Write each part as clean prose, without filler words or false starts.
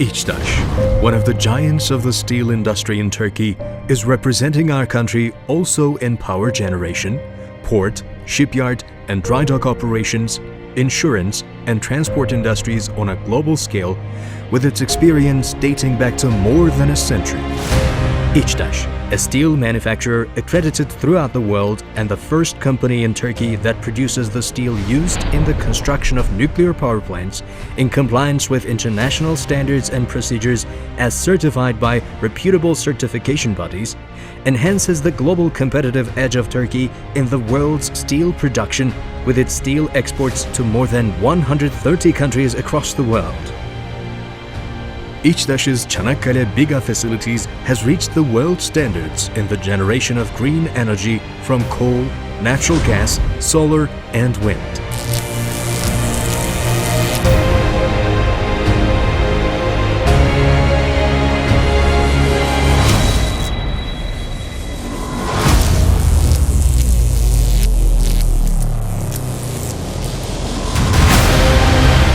İçDAŞ, one of the giants of the steel industry in Turkey, is representing our country also in power generation, port, shipyard and dry dock operations, insurance and transport industries on a global scale, with its experience dating back to more than a century. İçDAŞ, a steel manufacturer accredited throughout the world and the first company in Turkey that produces the steel used in the construction of nuclear power plants in compliance with international standards and procedures as certified by reputable certification bodies, enhances the global competitive edge of Turkey in the world's steel production with its steel exports to more than 130 countries across the world. İçDAŞ's Çanakkale Biga facilities has reached the world standards in the generation of green energy from coal, natural gas, solar and wind.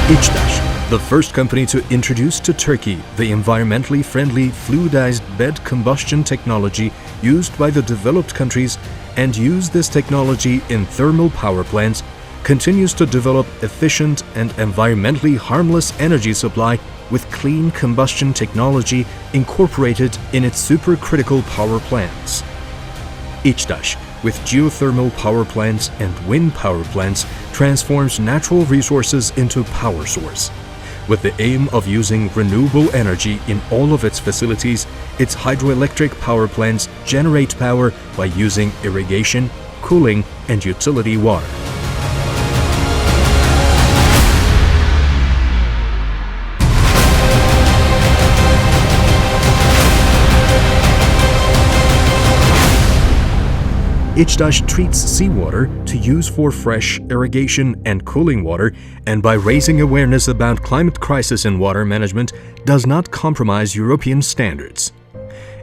İçDAŞ, the first company to introduce to Turkey the environmentally friendly fluidized bed combustion technology used by the developed countries and use this technology in thermal power plants, continues to develop efficient and environmentally harmless energy supply with clean combustion technology incorporated in its supercritical power plants. İçDAŞ, with geothermal power plants and wind power plants, transforms natural resources into power source. With the aim of using renewable energy in all of its facilities, its hydroelectric power plants generate power by using irrigation, cooling, and utility water. İçDAŞ treats seawater to use for fresh irrigation and cooling water, and by raising awareness about climate crisis in water management, does not compromise European standards.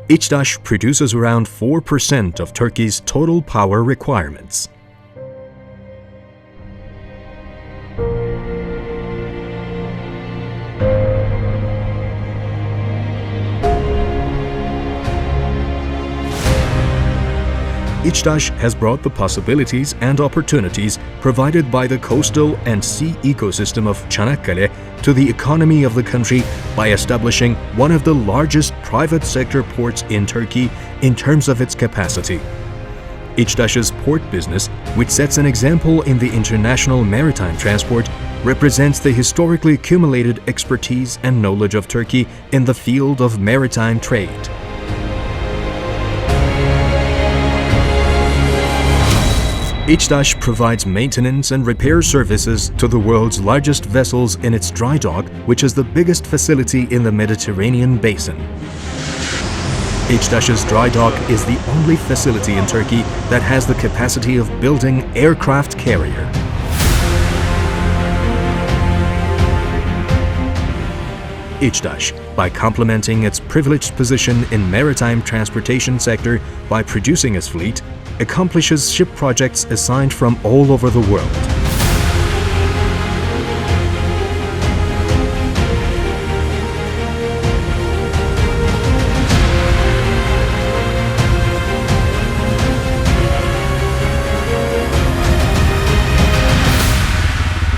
İçDAŞ produces around 4% of Turkey's total power requirements. İçDAŞ has brought the possibilities and opportunities provided by the coastal and sea ecosystem of Çanakkale to the economy of the country by establishing one of the largest private sector ports in Turkey in terms of its capacity. İçDAŞ's port business, which sets an example in the international maritime transport, represents the historically accumulated expertise and knowledge of Turkey in the field of maritime trade. İçDAŞ provides maintenance and repair services to the world's largest vessels in its dry dock, which is the biggest facility in the Mediterranean basin. İçDAŞ's dry dock is the only facility in Turkey that has the capacity of building aircraft carrier. İçDAŞ, by complementing its privileged position in maritime transportation sector by producing its fleet, accomplishes ship projects assigned from all over the world.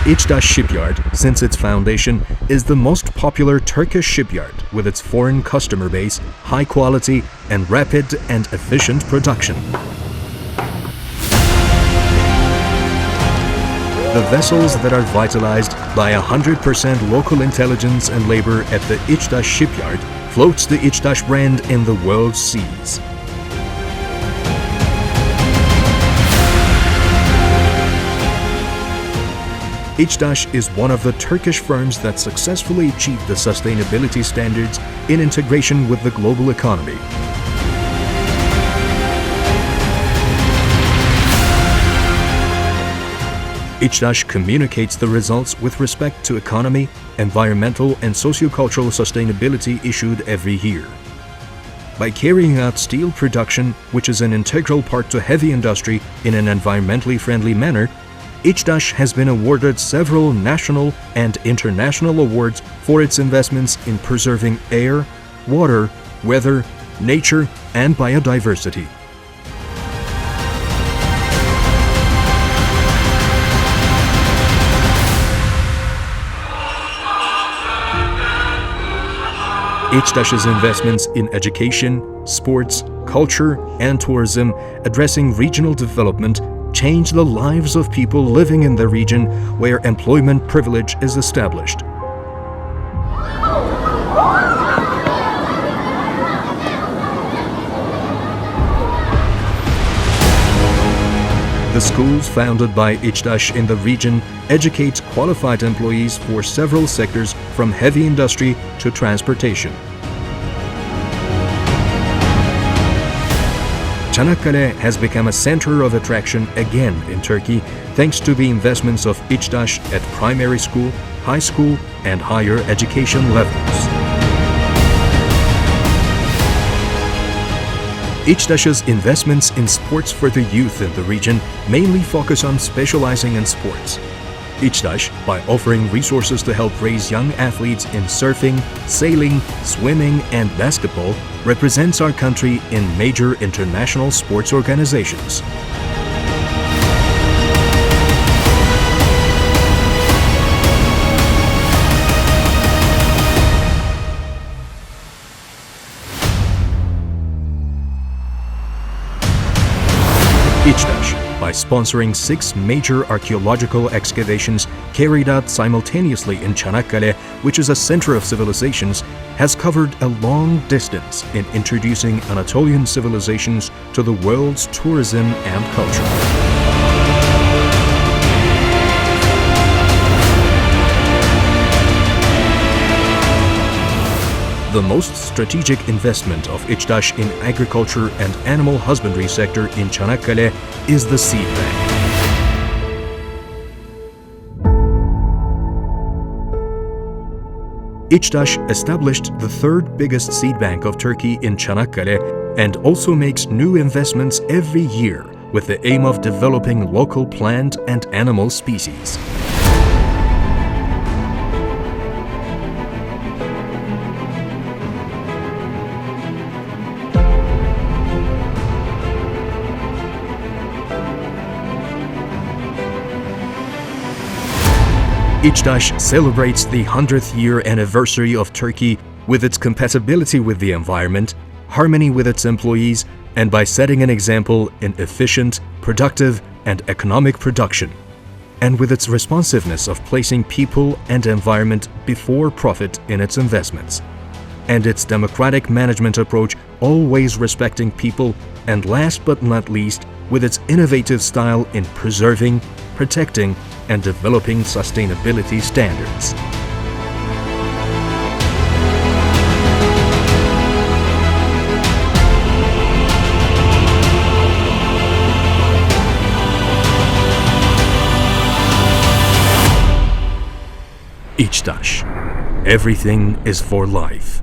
İçDAŞ Shipyard, since its foundation, is the most popular Turkish shipyard with its foreign customer base, high quality, and rapid and efficient production. The vessels that are vitalized by 100% local intelligence and labor at the İçDAŞ Shipyard floats the İçDAŞ brand in the world's seas. İçDAŞ is one of the Turkish firms that successfully achieved the sustainability standards in integration with the global economy. İçDAŞ communicates the results with respect to economy, environmental and sociocultural sustainability issued every year. By carrying out steel production, which is an integral part to heavy industry, in an environmentally friendly manner, İÇDAŞ has been awarded several national and international awards for its investments in preserving air, water, weather, nature, and biodiversity. İÇDAŞ's investments in education, sports, culture, and tourism addressing regional development change the lives of people living in the region where employment privilege is established. The schools founded by İÇDAŞ in the region educate qualified employees for several sectors from heavy industry to transportation. Çanakkale has become a center of attraction again in Turkey thanks to the investments of İÇDAŞ at primary school, high school, and higher education levels. İÇDAŞ's investments in sports for the youth in the region mainly focus on specializing in sports. İÇDAŞ, by offering resources to help raise young athletes in surfing, sailing, swimming, and basketball, represents our country in major international sports organizations. İÇDAŞ, by sponsoring 6 major archaeological excavations carried out simultaneously in Çanakkale, which is a center of civilizations, has covered a long distance in introducing Anatolian civilizations to the world's tourism and culture. The most strategic investment of İÇDAŞ in agriculture and animal husbandry sector in Çanakkale is the seed bank. İÇDAŞ established the third biggest seed bank of Turkey in Çanakkale and also makes new investments every year with the aim of developing local plant and animal species. İçDAŞ celebrates the 100th year anniversary of Turkey with its compatibility with the environment, harmony with its employees, and by setting an example in efficient, productive, and economic production, and with its responsiveness of placing people and environment before profit in its investments, and its democratic management approach always respecting people, and last but not least, with its innovative style in preserving, protecting, and developing sustainability standards. İçDAŞ. Everything is for life.